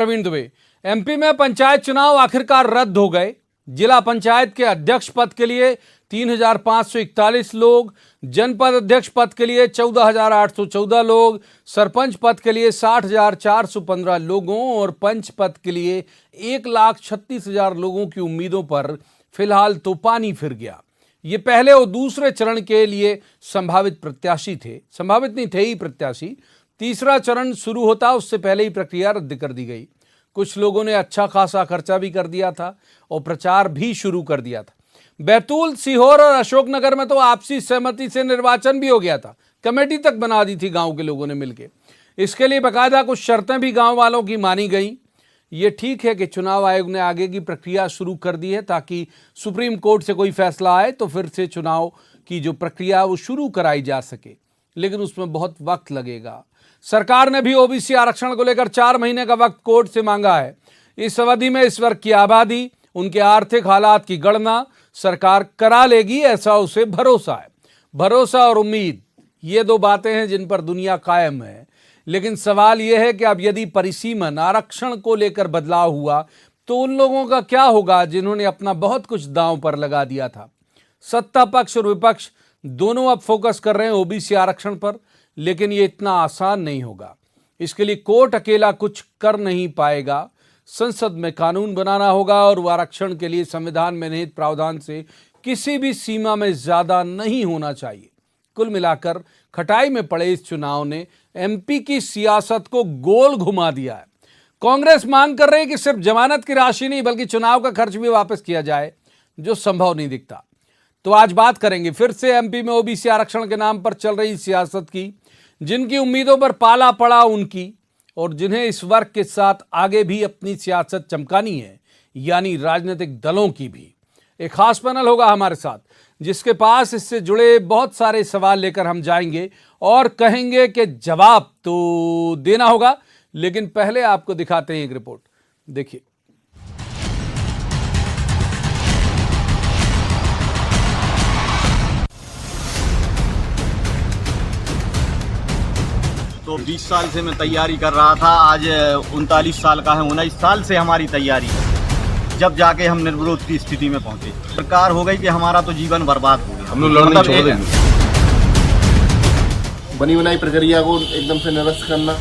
Praveen Dubey. MP में पंचायत चुनाव आखिरकार रद्द हो गए। जिला पंचायत के अध्यक्ष पद के लिए 3,541 लोग, जनपद अध्यक्ष पद के लिए 14,814 लोग, सरपंच पद के लिए 60,415 लोगों और पंच पद के लिए 1,36,000 लोगों की उम्मीदों पर फिलहाल तो पानी फिर गया। ये पहले और दूसरे चरण के लिए संभावित प्रत्याशी थे, संभावित नहीं थे ही प्रत्याशी। तीसरा चरण शुरू होता उससे पहले ही प्रक्रिया रद्द कर दी गई। कुछ लोगों ने अच्छा खासा खर्चा भी कर दिया था और प्रचार भी शुरू कर दिया था। बैतूल, सीहोर और अशोकनगर में तो आपसी सहमति से निर्वाचन भी हो गया था। कमेटी तक बना दी थी गांव के लोगों ने मिलकर। इसके लिए बाकायदा कुछ शर्तें भी गांव वालों की मानी गई। ये ठीक है कि चुनाव आयोग ने आगे की प्रक्रिया शुरू कर दी है ताकि सुप्रीम कोर्ट से कोई फैसला आए तो फिर से चुनाव की जो प्रक्रिया वो शुरू कराई जा सके, लेकिन उसमें बहुत वक्त लगेगा। सरकार ने भी ओबीसी आरक्षण को लेकर 4 महीने का वक्त कोर्ट से मांगा है। इस अवधि में इस वर्ग की आबादी, उनके आर्थिक हालात की गणना सरकार करा लेगी, ऐसा उसे भरोसा है। भरोसा और उम्मीद ये 2 बातें हैं जिन पर दुनिया कायम है। लेकिन सवाल यह है कि अब यदि परिसीमन आरक्षण को लेकर बदलाव हुआ तो उन लोगों का क्या होगा जिन्होंने अपना बहुत कुछ दांव पर लगा दिया था। सत्ता पक्ष और विपक्ष दोनों अब फोकस कर रहे हैं ओबीसी आरक्षण पर, लेकिन ये इतना आसान नहीं होगा। इसके लिए कोर्ट अकेला कुछ कर नहीं पाएगा। संसद में कानून बनाना होगा और वो आरक्षण के लिए संविधान में निहित प्रावधान से किसी भी सीमा में ज्यादा नहीं होना चाहिए। कुल मिलाकर खटाई में पड़े इस चुनाव ने एमपी की सियासत को गोल घुमा दिया है। कांग्रेस मांग कर रही है कि सिर्फ जमानत की राशि नहीं बल्कि चुनाव का खर्च भी वापस किया जाए, जो संभव नहीं दिखता। तो आज बात करेंगे फिर से एमपी में ओबीसी आरक्षण के नाम पर चल रही सियासत की, जिनकी उम्मीदों पर पाला पड़ा उनकी, और जिन्हें इस वर्ग के साथ आगे भी अपनी सियासत चमकानी है, यानी राजनीतिक दलों की भी। एक खास पैनल होगा हमारे साथ जिसके पास इससे जुड़े बहुत सारे सवाल लेकर हम जाएंगे और कहेंगे कि जवाब तो देना होगा। लेकिन पहले आपको दिखाते हैं एक रिपोर्ट, देखिए। तो 20 साल से मैं तैयारी कर रहा था, आज 39 साल का है, 19 साल से हमारी तैयारी है, जब जाके हम निर्विरोध की स्थिति में पहुंचे। सरकार हो गई कि हमारा तो जीवन बर्बाद हो गया। हम लोग लड़ना छोड़ देंगे। बनी बनाई प्रक्रिया को एकदम से निरस्त करना,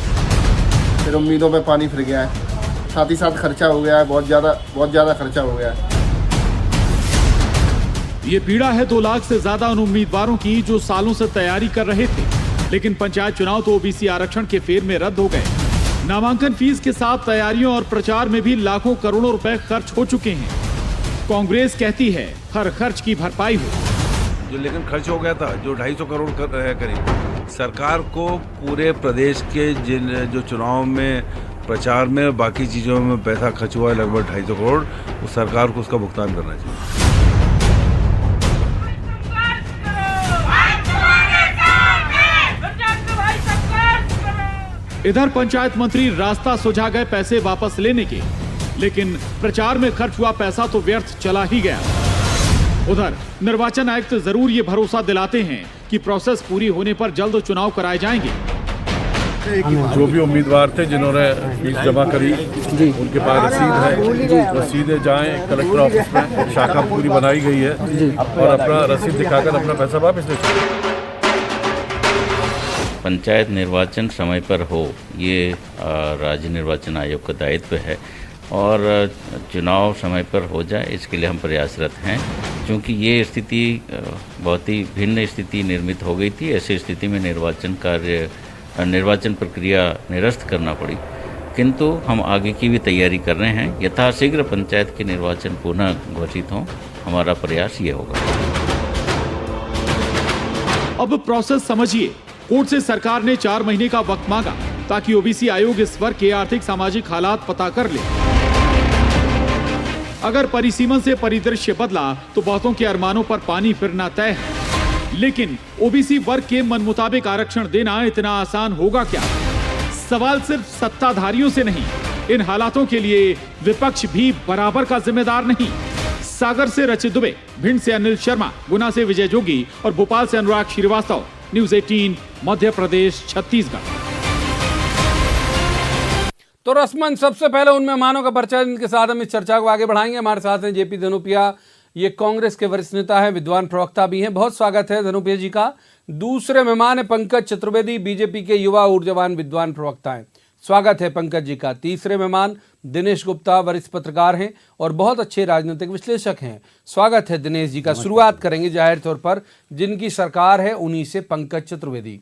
फिर उम्मीदों पे पानी फिर गया है। साथ ही साथ खर्चा हो गया है, बहुत ज़्यादा खर्चा हो गया है। ये पीड़ा है 2 लाख से ज्यादा उन उम्मीदवारों की जो सालों से तैयारी कर रहे थे, लेकिन पंचायत चुनाव तो ओबीसी आरक्षण के फेर में रद्द हो गए। नामांकन फीस के साथ तैयारियों और प्रचार में भी लाखों करोड़ों रुपए खर्च हो चुके हैं। कांग्रेस कहती है हर खर्च की भरपाई हो। जो लेकिन खर्च हो गया था, जो 250 करोड़ करीब, सरकार को पूरे प्रदेश के जिन जो चुनाव में, प्रचार में, बाकी चीजों में पैसा खर्च हुआ है लगभग 250 करोड़, वो सरकार को उसका भुगतान करना चाहिए। इधर पंचायत मंत्री रास्ता सुझा गए पैसे वापस लेने के, लेकिन प्रचार में खर्च हुआ पैसा तो व्यर्थ चला ही गया। उधर निर्वाचन आयुक्त जरूर ये भरोसा दिलाते हैं कि प्रोसेस पूरी होने पर जल्द चुनाव कराए जाएंगे। जो भी उम्मीदवार थे जिन्होंने फीस जमा करी, उनके पास रसीद है, रसीदें जाएं कलेक्टर ऑफिस में, शाखा पूरी बनाई गई है और अपना रसीद दिखाकर अपना पैसा वापस ले सकते। पंचायत निर्वाचन समय पर हो, ये राज्य निर्वाचन आयोग का दायित्व है और चुनाव समय पर हो जाए, इसके लिए हम प्रयासरत हैं। क्योंकि ये स्थिति बहुत ही भिन्न स्थिति निर्मित हो गई थी, ऐसी स्थिति में निर्वाचन प्रक्रिया निरस्त करना पड़ी, किंतु हम आगे की भी तैयारी कर रहे हैं। यथाशीघ्र पंचायत के निर्वाचन पुनः घोषित हों, हमारा प्रयास ये होगा। अब प्रोसेस समझिए। कोर्ट से सरकार ने 4 महीने का वक्त मांगा ताकि ओबीसी आयोग इस वर्ग के आर्थिक सामाजिक हालात पता कर ले। अगर परिसीमन से परिदृश्य बदला तो बहुतों के अरमानों पर पानी फिरना तय है। लेकिन ओबीसी वर्ग के मन मुताबिक आरक्षण देना इतना आसान होगा क्या? सवाल सिर्फ सत्ताधारियों से नहीं, इन हालातों के लिए विपक्ष भी बराबर का जिम्मेदार नहीं। सागर से रचित दुबे, भिंड से अनिल शर्मा, गुना से विजय जोगी और भोपाल से अनुराग श्रीवास्तव, न्यूज़ 18 मध्य प्रदेश छत्तीसगढ़। तो रस्मन सबसे पहले उन मेहमानों का परिचय जिनके साथ हम इस चर्चा को आगे बढ़ाएंगे। हमारे साथ हैं जेपी धनुपिया, ये कांग्रेस के वरिष्ठ नेता हैं, विद्वान प्रवक्ता भी हैं। बहुत स्वागत है धनुपिया जी का। दूसरे मेहमान है पंकज चतुर्वेदी, बीजेपी के युवा ऊर्जावान विद्वान प्रवक्ता हैं। स्वागत है पंकज जी का। तीसरे मेहमान दिनेश गुप्ता, वरिष्ठ पत्रकार हैं और बहुत अच्छे राजनीतिक विश्लेषक हैं। स्वागत है दिनेश जी का। शुरुआत करेंगे जाहिर तौर पर जिनकी सरकार है उन्हीं से, पंकज चतुर्वेदी।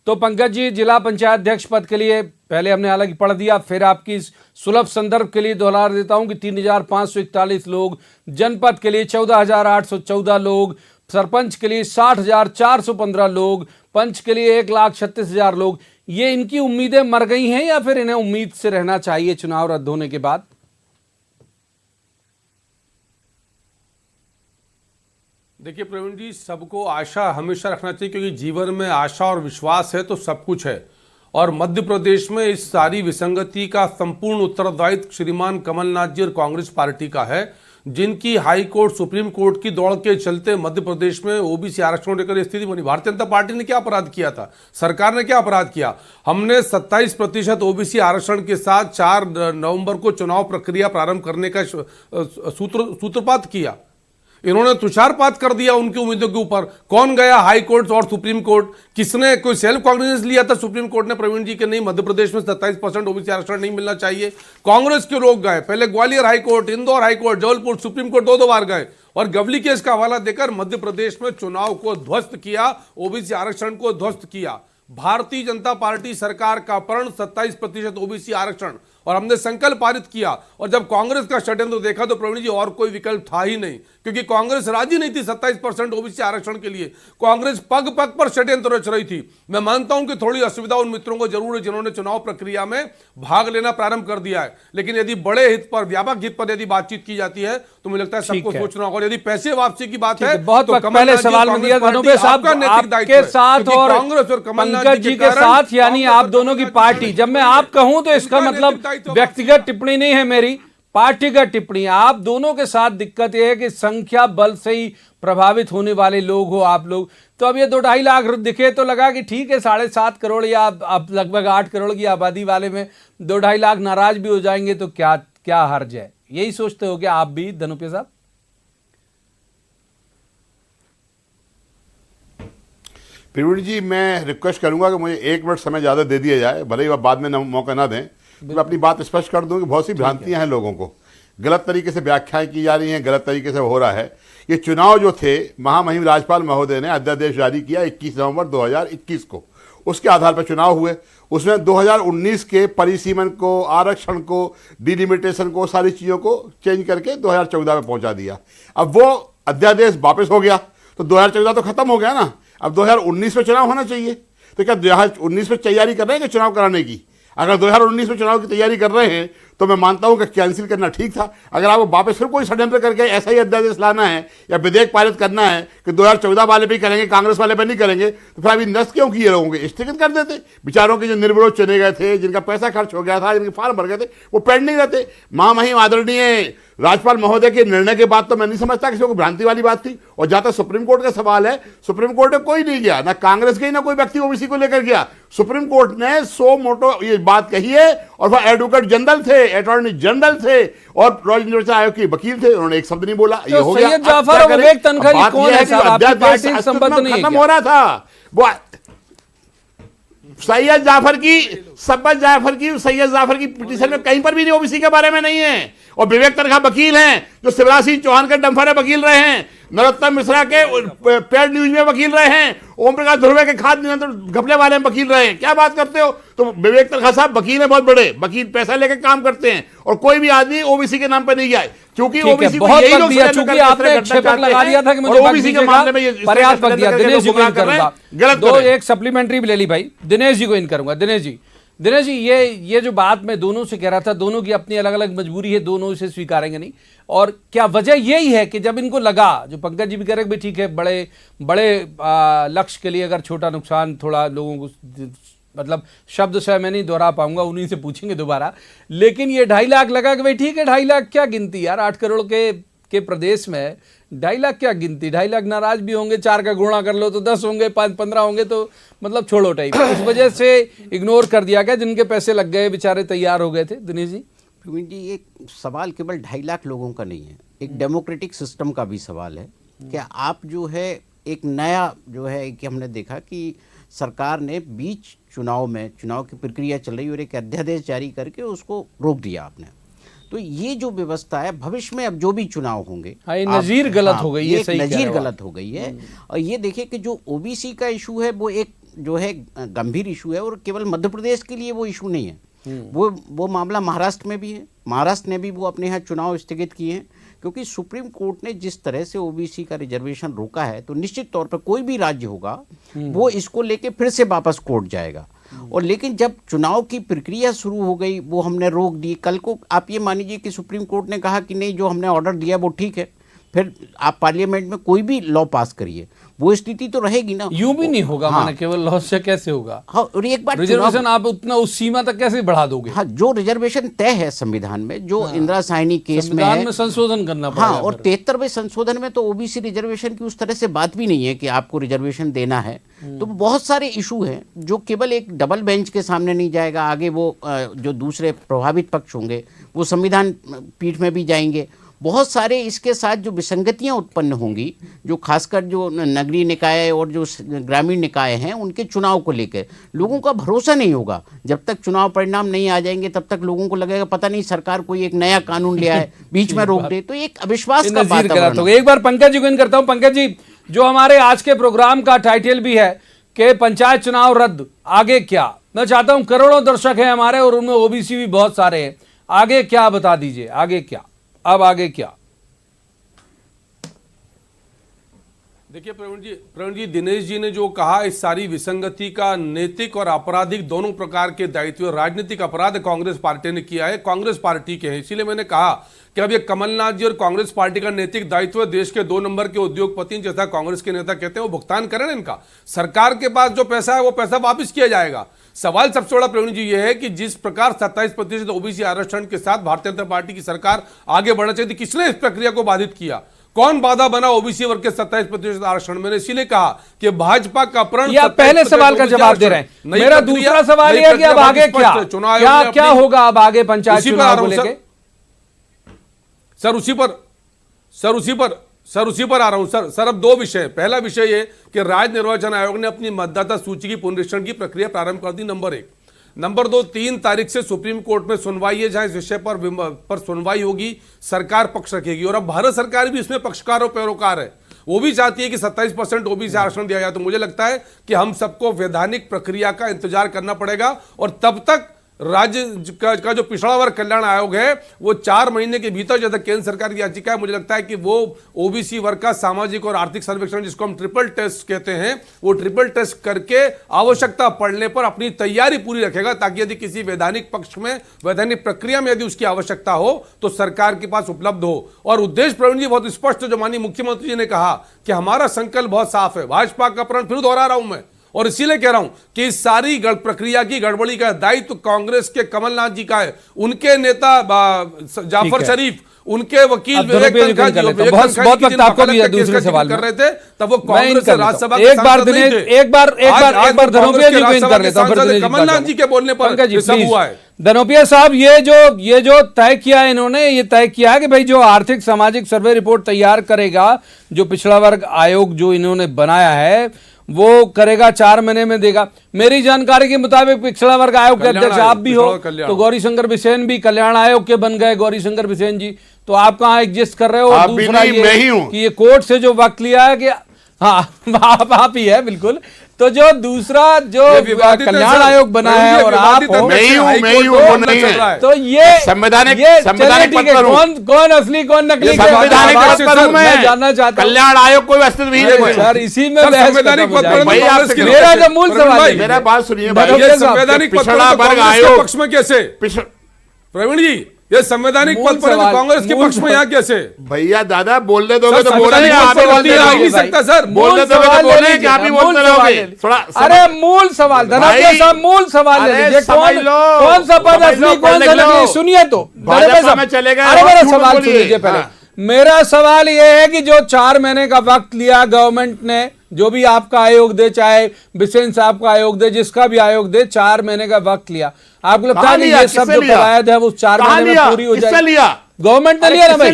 तो पंकज जी, जिला पंचायत अध्यक्ष पद के लिए पहले हमने हालांकि पढ़ दिया, फिर आपकी सुलभ संदर्भ के लिए दोहरा देता हूं कि 3,541 लोग, जनपद के लिए 14,814 लोग, सरपंच के लिए 60,415 लोग, पंच के लिए 1,36,000 लोग। ये इनकी उम्मीदें मर गई हैं या फिर इन्हें उम्मीद से रहना चाहिए चुनाव रद्द होने के बाद? देखिए प्रवीण जी, सबको आशा हमेशा रखना चाहिए क्योंकि जीवन में आशा और विश्वास है तो सब कुछ है। और मध्य प्रदेश में इस सारी विसंगति का संपूर्ण उत्तरदायित्व श्रीमान कमलनाथ जी और कांग्रेस पार्टी का है, जिनकी हाई कोर्ट, सुप्रीम कोर्ट की दौड़ के चलते मध्य प्रदेश में ओबीसी आरक्षण लेकर स्थिति बनी। भारतीय जनता पार्टी ने क्या अपराध किया था? सरकार ने क्या अपराध किया? हमने 27% ओबीसी आरक्षण के साथ 4 नवंबर को चुनाव प्रक्रिया प्रारंभ करने का सूत्रपात किया। इन्होंने तुषारपात कर दिया उनकी उम्मीदों के ऊपर। कौन गया हाई कोर्ट और सुप्रीम कोर्ट? किसने कोई सेल्फ कॉग्निजेंस लिया था सुप्रीम कोर्ट ने प्रवीण जी के नहीं, मध्य प्रदेश में 27% ओबीसी आरक्षण नहीं मिलना चाहिए? कांग्रेस के लोग गए, पहले Gwalior high court, Indore high court, Jabalpur, supreme court 2 बार गए और गवली केस का हवाला देकर मध्य प्रदेश में चुनाव को ध्वस्त किया, ओबीसी आरक्षण को ध्वस्त किया। भारतीय जनता पार्टी सरकार का प्रण 27% ओबीसी आरक्षण, और हमने संकल्प पारित किया। और जब कांग्रेस का षड्यंत्र देखा तो प्रवीण जी और कोई विकल्प था ही नहीं, क्योंकि कांग्रेस राजी नहीं थी 27% ओबीसी आरक्षण के लिए। कांग्रेस पग पग पर षड्यंत्र रच रही थी। मैं मानता हूं कि थोड़ी असुविधा उन मित्रों को जरूर है जिन्होंने चुनाव प्रक्रिया में भाग लेना प्रारंभ कर दिया है, लेकिन यदि बड़े हित पर, व्यापक हित पर यदि बातचीत की जाती है तो मुझे लगता है सबको सोचना होगा। यदि पैसे वापसी की बात है बहुत तो पहले सवाल में दिया धनुपे साहब आपके साथ और कांग्रेस और पंकज जी के साथ, यानी आप दोनों की पार्टी। जब मैं आप कहूं तो इसका मतलब व्यक्तिगत टिप्पणी नहीं है मेरी, पार्टीगत टिप्पणी। आप दोनों के साथ दिक्कत यह है कि संख्या बल से ही प्रभावित होने वाले लोग हो आप लोग। तो अब ये 2-2.5 लाख दिखे तो लगा कि ठीक है, 7.5 करोड़ या अब लगभग 8 करोड़ की आबादी वाले में 2-2.5 लाख नाराज भी हो जाएंगे तो क्या हर्ज है? यही सोचते हो क्या आप भी धनुपिया साहब? प्रवीण जी, मैं रिक्वेस्ट करूंगा कि मुझे 1 मिनट समय ज़्यादा दे दिया जाए, भले ही वह बाद में मौका ना दें। मैं अपनी बात स्पष्ट कर दूं कि बहुत सी भ्रांतियां हैं, लोगों को गलत तरीके से व्याख्याएं की जा रही हैं, गलत तरीके से हो रहा है। ये चुनाव जो थे, महामहिम राज्यपाल महोदय ने अध्यादेश जारी किया 21 नवंबर 2021 को, उसके आधार पर चुनाव हुए। उसमें 2019 के परिसीमन को, आरक्षण को, डिलिमिटेशन को, सारी चीज़ों को चेंज करके 2014 में पहुंचा दिया। अब वो अध्यादेश वापस हो गया तो 2014 तो खत्म हो गया ना। अब 2019 में चुनाव होना चाहिए। तो क्या 2019 में तैयारी कर रहे हैं कि चुनाव कराने की? अगर 2019 में चुनाव की तैयारी कर रहे हैं तो मैं मानता हूं कि कैंसिल करना ठीक था। अगर आपको वापस फिर कोई षड्यंत्र करके ऐसा ही अध्यादेश लाना है या विधेयक पारित करना है कि 2014 वाले भी करेंगे, कांग्रेस वाले पे नहीं करेंगे, तो फिर अभी नष्ट क्यों किए रहोगे? स्थगित कर देते। विचारों के जो निर्विरोध चुने गए थे, जिनका पैसा खर्च हो गया था, जिनके फॉर्म भर गए थे, वो पेंडिंग रहते। महामहिम आदरणीय राज्यपाल महोदय के निर्णय के बाद तो मैं नहीं समझता किसी को भ्रांति वाली बात थी। और जहां तक सुप्रीम कोर्ट का सवाल है, सुप्रीम कोर्ट में कोई नहीं गया, ना कांग्रेस गई, ना कोई व्यक्ति ओबीसी को लेकर गया। सुप्रीम कोर्ट ने सो मोटो ये बात कही है, और वह एडवोकेट जनरल थे, अटॉर्नी जनरल थे और राज्य निर्वाचन आयोग के वकील थे, उन्होंने एक शब्द नहीं बोला। ये हो गया। सैयद जाफर और विवेक तनखा कौन है साहब? आपकी पार्टी से संबंध नहीं है? खत्म हो रहा था वो सैयद जाफर की पिटीशन में कहीं पर भी नहीं ओबीसी के बारे में नहीं है। और विवेक तनखा वकील हैं जो शिवराज सिंह चौहान के डंफर वकील रहे हैं, नरोत्तम मिश्रा के पेड न्यूज में वकील रहे हैं, ओम प्रकाश ध्रुवे के खाद्य नियंत्रण घपले वाले में वकील रहे हैं। क्या बात करते हो? तो विवेक तनखा साहब वकील हैं, बहुत बड़े वकील, पैसा लेकर काम करते हैं। और कोई भी आदमी ओबीसी के नाम पर नहीं गया, क्योंकि ओबीसी को यही लोग आपने क्षेपक लगा दिया था कि मुझे ओबीसी के मामले में पर्याप्त वक्त दिया। दिनेश जी को इन करूंगा, गलत एक सप्लीमेंट्री भी ले ली भाई। दिनेश जी को इन करूंगा। दिनेश जी, ये जो बात मैं दोनों से कह रहा था, दोनों की अपनी अलग अलग मजबूरी है, दोनों इसे स्वीकारेंगे नहीं। और क्या वजह यही है कि जब इनको लगा, जो पंकज जी भी कह रहे हैं ठीक है, बड़े लक्ष्य के लिए अगर छोटा नुकसान थोड़ा लोगों को, मतलब शब्द से मैं नहीं दोहरा पाऊंगा, उन्हीं से पूछेंगे दोबारा, लेकिन ये 2.5 लाख लगा कि भाई ठीक है 2.5 लाख क्या गिनती यार, 8 करोड़ के के प्रदेश में 2.5 लाख क्या गिनती, 2.5 लाख नाराज भी होंगे, 4 का गुणा कर लो तो 10 होंगे, 5-15 होंगे, तो मतलब छोड़ो टाइप। इस वजह से इग्नोर कर दिया गया, जिनके पैसे लग गए बेचारे तैयार हो गए थे। दिनेश जी, प्रवीण जी, एक सवाल केवल 2.5 लाख लोगों का नहीं है, एक डेमोक्रेटिक सिस्टम का भी सवाल है। क्या आप जो है एक नया जो है कि हमने देखा कि सरकार ने बीच चुनाव में, चुनाव की प्रक्रिया चल रही और एक अध्यादेश जारी करके उसको रोक दिया आपने। तो ये जो व्यवस्था है, भविष्य में अब जो भी चुनाव होंगे, हाँ, ये नज़ीर गलत हो गई, ये एक सही कह रहे नज़ीर हो आप। गलत हो गई है। और ये देखिए कि जो ओबीसी का इशू है वो एक जो है गंभीर इशू है, और केवल मध्य प्रदेश के लिए वो इशू नहीं है, वो मामला महाराष्ट्र में भी है। महाराष्ट्र ने भी वो अपने यहाँ चुनाव स्थगित किए हैं, क्योंकि सुप्रीम कोर्ट ने जिस तरह से ओबीसी का रिजर्वेशन रोका है, तो निश्चित तौर पर कोई भी राज्य होगा वो इसको लेके फिर से वापस कोर्ट जाएगा। और लेकिन जब चुनाव की प्रक्रिया शुरू हो गई, वो हमने रोक दी। कल को आप ये मान लीजिए कि सुप्रीम कोर्ट ने कहा कि नहीं, जो हमने ऑर्डर दिया वो ठीक है, फिर आप पार्लियामेंट में कोई भी लॉ पास करिए, वो स्थिति तो रहेगी ना। यूं भी नहीं होगा। हाँ। माने केवल लॉस से कैसे होगा? हाँ, और एक बात, रिजर्वेशन आप उतना उस सीमा तक कैसे बढ़ा दोगे? हाँ, जो रिजर्वेशन तय है संविधान में, जो इंदिरा साहनी केस में संविधान है, में संशोधन करना पड़ेगा। हाँ, और फिर। 73वें संशोधन में तो ओबीसी रिजर्वेशन की उस तरह से बात भी नहीं है कि आपको रिजर्वेशन देना है। तो बहुत सारे इशू हैं जो केवल एक डबल बेंच के सामने नहीं जाएगा, आगे वो जो दूसरे प्रभावित पक्ष होंगे वो संविधान पीठ में भी जाएंगे। बहुत सारे इसके साथ जो विसंगतियां उत्पन्न होंगी, जो खासकर जो नगरीय निकाय और जो ग्रामीण निकाय हैं, उनके चुनाव को लेकर लोगों का भरोसा नहीं होगा। जब तक चुनाव परिणाम नहीं आ जाएंगे तब तक लोगों को लगेगा पता नहीं सरकार कोई एक नया कानून ले आए, बीच में रोक दे, तो एक अविश्वास का वातावरण होगा। एक बार पंकज जी को इन करता हूं। पंकज जी, जो हमारे आज के प्रोग्राम का टाइटल भी है कि पंचायत चुनाव रद्द, आगे क्या? मैं चाहता हूं, करोड़ों दर्शक हैं हमारे और उनमें ओबीसी भी बहुत सारे हैं, आगे क्या बता दीजिए, आगे क्या? अब आगे क्या? देखिए प्रवीण जी, दिनेश जी ने जो कहा, इस सारी विसंगति का नैतिक और आपराधिक दोनों प्रकार के दायित्व, राजनीतिक अपराध कांग्रेस पार्टी ने किया है, कांग्रेस पार्टी के हैं। इसीलिए मैंने कहा कि अब ये कमलनाथ जी और कांग्रेस पार्टी का नैतिक दायित्व, देश के 2 नंबर के उद्योगपति जैसा कांग्रेस के नेता कहते हैं, वो भुगतान करें इनका। सरकार के पास जो पैसा है वो पैसा वापस किया जाएगा। सवाल सबसे बड़ा प्रवीण जी ये है कि जिस प्रकार 27% ओबीसी आरक्षण के साथ भारतीय जनता पार्टी की सरकार आगे बढ़ना चाहिए थी, किसने इस प्रक्रिया को बाधित किया? कौन बाधा बना ओबीसी वर्ग के 27% आरक्षण? मैंने इसीलिए कहा कि भाजपा का प्रण, या पहले सवाल का जवाब दे रहे हैं। मेरा दूसरा सवाल यह है कि अब आगे क्या होगा? अब आगे पंचायत चुनाव को लेके सर उसी पर आ रहा हूं सर। अब 2 विषय। पहला विषय ये कि राज्य निर्वाचन आयोग ने अपनी मतदाता सूची की पुनरीक्षण की प्रक्रिया प्रारंभ कर दी, नंबर 1। नंबर 2, 3 तारीख से सुप्रीम कोर्ट में सुनवाई है, जहां इस विषय पर सुनवाई होगी, सरकार पक्ष रखेगी। और अब भारत सरकार भी इसमें पक्षकार और पैरोकार है, वो भी चाहती है कि 27% ओबीसी आरक्षण दिया जाए। तो मुझे लगता है कि हम सबको वैधानिक प्रक्रिया का इंतजार करना पड़ेगा, और तब तक राज्य का जो पिछड़ा वर्ग कल्याण आयोग है वो 4 महीने के भीतर, जैसे केंद्र सरकार की याचिका है, मुझे लगता है कि वो ओबीसी वर्ग का सामाजिक और आर्थिक सर्वेक्षण, जिसको हम ट्रिपल टेस्ट कहते हैं, वो ट्रिपल टेस्ट करके आवश्यकता पड़ने पर अपनी तैयारी पूरी रखेगा, ताकि यदि किसी वैधानिक पक्ष में, वैधानिक प्रक्रिया में यदि उसकी आवश्यकता हो तो सरकार के पास उपलब्ध हो। और उद्देश्य प्रवीण जी बहुत स्पष्ट है, जो माननीय मुख्यमंत्री जी ने कहा कि हमारा संकल्प बहुत साफ है। भाजपा का प्रण फिर दोहरा रहा हूं मैं, और इसीलिए कह रहा हूं कि इस सारी प्रक्रिया की गड़बड़ी का दायित्व कांग्रेस के कमलनाथ जी का है, उनके नेता जाफर शरीफ, उनके वकील बहुत वक्त आपको भी दूसरे सवाल कर रहे थे, तब वो कांग्रेस राज्यसभा एक बार धनोपिया जी को इन कर लेता हूं, कमलनाथ जी के बोलने पर सब हुआ है। धनोपिया साहब, ये जो तय किया है इन्होंने, ये तय किया है कि भाई जो आर्थिक सामाजिक सर्वे रिपोर्ट तैयार करेगा, जो पिछड़ा वर्ग आयोग जो इन्होंने बनाया है वो करेगा, 4 महीने में देगा। मेरी जानकारी के मुताबिक पिछड़ा वर्ग आयोग के अध्यक्ष आप भी हो, तो गौरीशंकर बिसेन भी कल्याण आयोग के बन गए, गौरीशंकर बिसेन जी, तो आप कहाँ एग्जिस्ट कर रहे हो? और दूसरा ये कि ये कोर्ट से जो वक्त लिया है कि हाँ आप ही है बिल्कुल, तो जो दूसरा जो कल्याण आयोग बना है और आप हो, नहीं हूं, वो नहीं है। तो ये संवैधानिक कौन असली कौन नकली, संवैधानिक पद पर हूं मैं, जानना चाहता हूं। कल्याण आयोग कोई अस्तित्व नहीं है सर, इसी में संवैधानिक पद पर मेरा जो मूल सवाल है, मेरा बात सुनिए, संवैधानिक पिछड़ा वर्ग आयोग पक्ष में कैसे? प्रवीण जी, ये संवैधानिक पद पर कांग्रेस के पक्ष में यहाँ कैसे? भैया दादा बोलने दोगे तो बोलने, नहीं सकता सर, बोलने दोगे तो बोलने, क्या भी बोलते रहोगे? थोड़ा अरे मूल सवाल धनंजय साहब, मूल सवाल ले लीजिए, कौन सा पद असली कौन सा नकली, सुनिए तो भाजपा में चलेगा। अरे मेरा सवाल सुनिए पहले, मेरा सवाल यह है कि जो 4 महीने का वक्त लिया गवर्नमेंट ने, जो भी आपका आयोग दे, चाहे बिसेन साहब का आयोग दे, जिसका भी आयोग दे, 4 महीने का वक्त लिया, आपको लगता है ये सब जो कवायद है वो 4 महीने में पूरी हो जाएगी? गवर्नमेंट ने लिया ना भाई,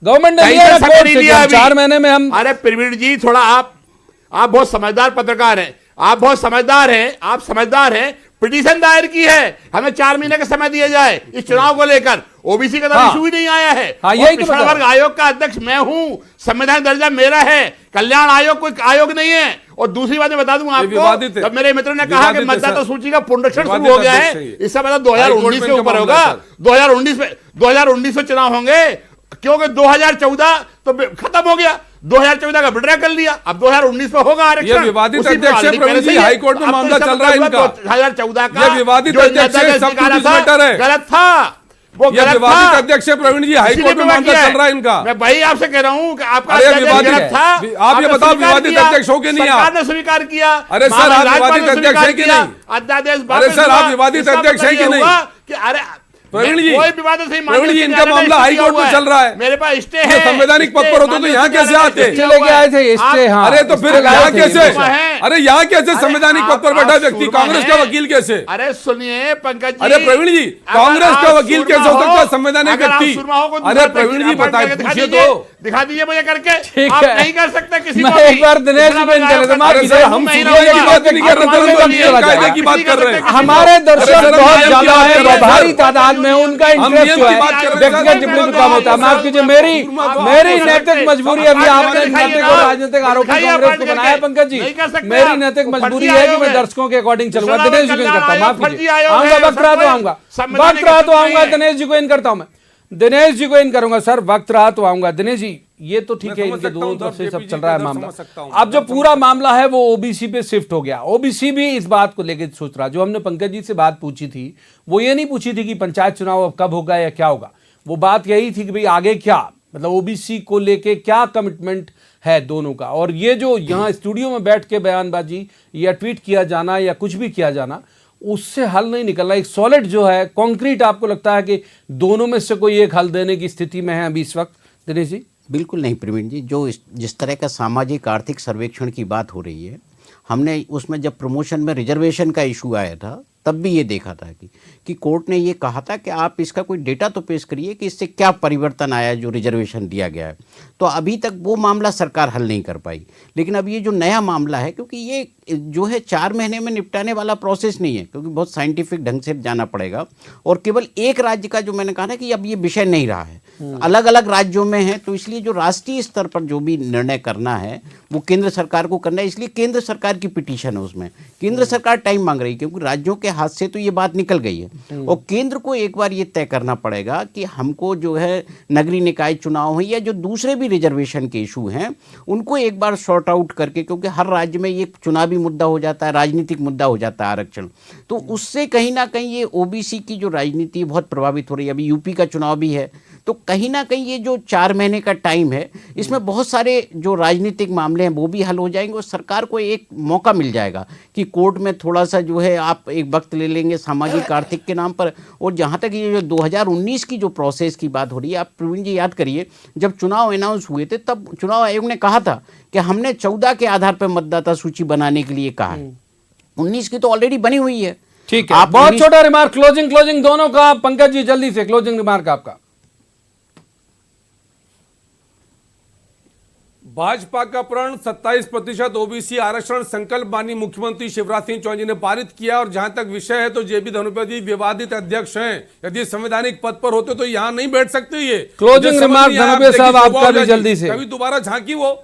गवर्नमेंट ने लिया ना कोर्ट से 4 महीने में हम। अरे प्रवीण जी, थोड़ा आप बहुत समझदार पत्रकार हैं, आप बहुत समझदार हैं, आप समझदार हैं। पिटीशन दायर की है, हमें 4 महीने का समय दिया जाए इस चुनाव को लेकर। ओबीसी का तो इशू ही नहीं आया है। हाँ, यही तो पिछड़ा वर्ग आयोग का अध्यक्ष मैं हूं, संविधान दर्जा मेरा है, कल्याण आयोग कोई आयोग नहीं है। और दूसरी बात मैं बता दूं आपको, जब मेरे मित्र ने कहा कि मतदाता सूची का पुनरीक्षण शुरू हो गया है, इसका मतलब 2019 के ऊपर होगा। 2019 में चुनाव होंगे, क्योंकि 2014 तो खत्म हो गया, 2014 का विड्रॉ कर लिया, अब 2019 में होगा आरक्षण। ये विवादित अध्यक्ष है प्रवीण जी, हाई कोर्ट में मामला चल रहा है इनका। 2014 का ये विवादित अध्यक्ष है, सब कुछ मैटर है, गलत था, वो ये विवादित अध्यक्ष है प्रवीण जी, हाई कोर्ट में मामला चल रहा है इनका। मैं भाई आपसे कह रहा हूं कि आपका विवादित था। आप ये बताओ विवादित अध्यक्ष हो कि नहीं? सरकार ने स्वीकार किया। अरे सर, आप विवादित अध्यक्ष है कि नहीं? अध्यादेश, अरे सर, आप विवादित अध्यक्ष है कि नहीं? अरे प्रवीण जी, कोई विवादित नहीं, प्रवीण जी, इनका मामला हाई कोर्ट में चल रहा है, मेरे पास स्टे है। संवैधानिक पद पर होते तो यहाँ कैसे आते? लेके आए थे स्टे। हाँ, अरे तो फिर यहाँ कैसे? अरे यहाँ कैसे अरे संवैधानिक पद पर बैठा व्यक्ति कांग्रेस का वकील कैसे? अरे सुनिए पंकज जी, अरे प्रवीण जी, कांग्रेस का वकील कैसे हो सकता है संवैधानिक व्यक्ति? अरे प्रवीण जी बताइए, पूछिए तो, दिखा दीजिए मुझे करके। ठीक आप है, नहीं कर सकते किसी मैं को एक बार दिनेश जी को इन कर लेता हूं। अरे सर, हम सुनिए की बात नहीं कर रहे थे, कायदे की बात कर रहे हैं। हमारे दर्शक अरे सर, बहुत नियम की ज्यादा बात है, कर रहे हैं, भारी सर। तादाद में उनका हम इंटरेस्ट नियम जो की है बात कर रहे हैं, व्यक्तिगत सर, टिप्पणी नियम का होता है। की माफ बात कीजिए, कर मेरी रहे हैं, मेरी आप नैतिक दिखाइए, मजबूरी आप अभी आपने दिखाइए नैतिक ना। और राजनीतिक आरोपी दिखाइए, कांग्रेस आप को बनाया करके। पंकज जी। नहीं कर सकते मेरी आप। नैतिक वो मजबूरी फर्जी है कि आयोग मैं है। दर्शकों के अकॉर्डिंग चलूंगा। चुनाव दिनेश जी को इन कल्याण करता हूँ, माफ आयोग फर्जी कीजिए, आयोग आऊंगा है, वक्त रहा तो सब आऊंगा, संवैधानिक वक्त रहा तो नहीं आऊंगा। है। दिनेश जी को इन करता हूं मैं, दिनेश जी को इन करूंगा सर, वक्त रहा तो आऊंगा। दिनेश जी, ये तो ठीक है, इनके दोनों तरफ से सब चल रहा है मामला। अब जो पूरा मामला है वो ओबीसी पे शिफ्ट हो गया। ओबीसी भी इस बात को लेकर सोच रहा, जो हमने पंकज जी से बात पूछी थी वो ये नहीं पूछी थी कि पंचायत चुनाव अब कब होगा या क्या होगा, वो बात यही थी कि भाई आगे क्या, मतलब ओबीसी को लेके क्या कमिटमेंट है दोनों का। और ये जो यहाँ स्टूडियो में बैठ के बयानबाजी या ट्वीट किया जाना या कुछ भी किया जाना, उससे हल नहीं निकलना। एक सॉलिड जो है, कॉन्क्रीट, आपको लगता है कि दोनों में से कोई एक हल देने की स्थिति में है अभी इस वक्त? दिनेश जी। बिल्कुल नहीं प्रवीण जी, जो जिस तरह का सामाजिक आर्थिक सर्वेक्षण की बात हो रही है, हमने उसमें जब प्रमोशन में रिजर्वेशन का इशू आया था तब भी ये देखा था कि कोर्ट ने ये कहा था कि आप इसका कोई डेटा तो पेश करिए कि इससे क्या परिवर्तन आया जो रिजर्वेशन दिया गया है। तो अभी तक वो मामला सरकार हल नहीं कर पाई। लेकिन अब ये जो नया मामला है, क्योंकि ये जो है 4 महीने में निपटाने वाला प्रोसेस नहीं है, क्योंकि बहुत साइंटिफिक ढंग से जाना पड़ेगा। और केवल एक राज्य का, जो मैंने कहा ना कि अब ये विषय नहीं रहा है, अलग अलग राज्यों में है, तो इसलिए जो राष्ट्रीय स्तर पर जो भी निर्णय करना है वो केंद्र सरकार को करना है। इसलिए केंद्र सरकार की पिटीशन है, उसमें केंद्र सरकार टाइम मांग रही है, क्योंकि राज्यों के हाथ से तो ये बात निकल गई है। और केंद्र को एक बार ये तय करना पड़ेगा कि हमको जो है नगरीय निकाय चुनाव है या जो दूसरे भी रिजर्वेशन के इशू हैं उनको एक बार सॉर्ट आउट करके, क्योंकि हर राज्य में ये चुनावी मुद्दा हो जाता है, राजनीतिक मुद्दा हो जाता है आरक्षण, तो उससे कहीं ना कहीं ये ओबीसी की जो राजनीति बहुत प्रभावित हो रही है। अभी यूपी का चुनाव भी है, तो कहीं ना कहीं ये जो 4 महीने का टाइम है, इसमें बहुत सारे जो राजनीतिक मामले हैं वो भी हल हो जाएंगे और सरकार को एक मौका मिल जाएगा कि कोर्ट में थोड़ा सा जो है आप एक वक्त ले लेंगे सामाजिक आर्थिक के नाम पर। और जहाँ तक ये जो 2019 की जो प्रोसेस की बात हो रही है, आप प्रवीण जी याद करिए, जब चुनाव अनाउंस हुए थे तब चुनाव आयोग ने कहा था कि हमने 14 के आधार पर मतदाता सूची बनाने के लिए कहा है, 19 की तो ऑलरेडी बनी हुई है। ठीक है, बहुत छोटा रिमार्क, क्लोजिंग दोनों का। पंकज जी जल्दी से क्लोजिंग रिमार्क आपका। भाजपा का प्रण 27% ओबीसी आरक्षण संकल्प माननीय मुख्यमंत्री शिवराज सिंह चौहान जी ने पारित किया। और जहां तक विषय है तो जेबी धनुपा जी विवादित अध्यक्ष हैं, यदि संवैधानिक पद पर होते तो यहां नहीं बैठ सकते। ये क्लोजिंग रिमार्क धनुपा साहब आपका भी जल्दी से। कभी दोबारा झांकी वो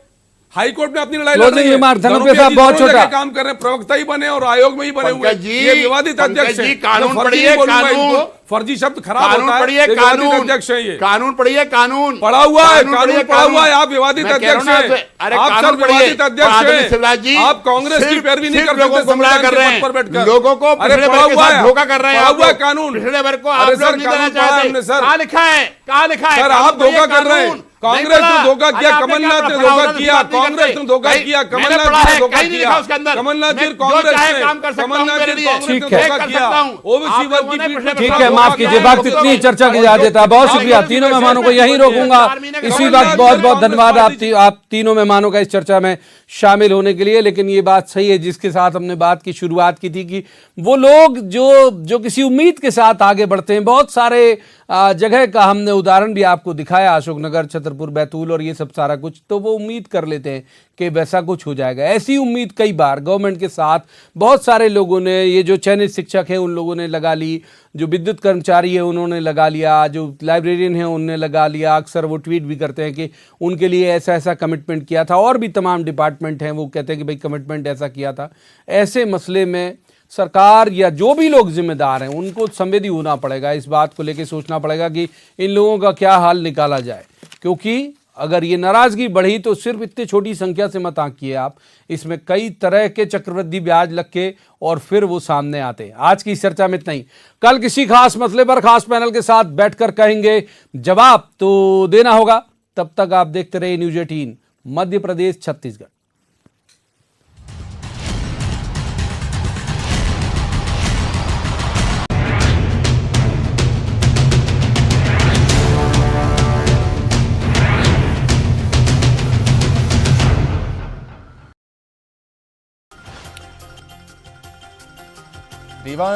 हाईकोर्ट में अपनी लड़ाई क्लोजिंग रिमार्क धनुपा साहब बहुत छोटा काम कर रहे हैं, प्रवक्ता ही बने और आयोग में ही बने हुए। ये विवादित अध्यक्ष हैं। कानून पढ़िए, कानून, फर्जी शब्द खराब होता है। पढ़िए, विवादित अध्यक्ष है ये, कानून पढ़िए, कानून पढ़ा हुआ है, कानून पढ़ा हुआ है। आप विवादित अध्यक्ष हैं, अरे आप सर विवादित अध्यक्ष हैं। शिवराज जी, आप कांग्रेस की पैरवी नहीं कर लोगों को गुमराह कर रहे हैं, लोगों को अरे पढ़ा हुआ है, धोखा कर रहे हैं। पढ़ा हुआ कानून, पिछड़े वर्ग को अरे आप सर नहीं देना कानून पढ़ा हमने चाहते। सर, कहाँ लिखा है, कहाँ लिखा है? सर आप धोखा कर रहे हैं, कांग्रेस ने धोखा किया, कमलनाथ ने धोखा किया, कांग्रेस ने धोखा किया, कमलनाथ ने धोखा किया, कमलनाथ जी कांग्रेस ने, कमलनाथ जी कांग्रेस ने धोखा किया, ओबीसी वर्ग की पीठ में ठीक है, माफ कीजिए, वक्त इतनी चर्चा की जा देता है। बहुत शुक्रिया, तीनों मेहमानों को यहीं रोकूंगा इसी वक्त। बहुत बहुत धन्यवाद आप तीनों मेहमानों का इस चर्चा में शामिल होने के लिए। लेकिन ये बात सही है जिसके साथ हमने बात की शुरुआत की थी कि वो लोग जो किसी उम्मीद के साथ आगे बढ़ते हैं, बहुत सारे जगह का हमने उदाहरण भी आपको दिखाया, अशोकनगर, छतरपुर, बैतूल और ये सब सारा कुछ, तो वो उम्मीद कर लेते हैं कि वैसा कुछ हो जाएगा। ऐसी उम्मीद कई बार गवर्नमेंट के साथ बहुत सारे लोगों ने, ये जो चयनित शिक्षक हैं उन लोगों ने लगा ली, जो विद्युत कर्मचारी है उन्होंने लगा लिया, जो लाइब्रेरियन है उन्होंने लगा लिया। अक्सर वो ट्वीट भी करते हैं कि उनके लिए ऐसा ऐसा कमिटमेंट किया था, और भी तमाम डिपार्टमेंट हैं वो कहते हैं कि भाई कमिटमेंट ऐसा किया था। ऐसे मसले में सरकार या जो भी लोग जिम्मेदार हैं उनको संवेदी होना पड़ेगा, इस बात को लेकर सोचना पड़ेगा कि इन लोगों का क्या हाल निकाला जाए। क्योंकि अगर ये नाराजगी बढ़ी तो सिर्फ इतनी छोटी संख्या से मत आंकिए आप, इसमें कई तरह के चक्रवृद्धि ब्याज लग के और फिर वो सामने आते हैं। आज की इस चर्चा में इतना ही। कल किसी खास मसले पर खास पैनल के साथ बैठकर कहेंगे, जवाब तो देना होगा। तब तक आप देखते रहिए न्यूज़ 18 मध्य प्रदेश छत्तीसगढ़। दीवान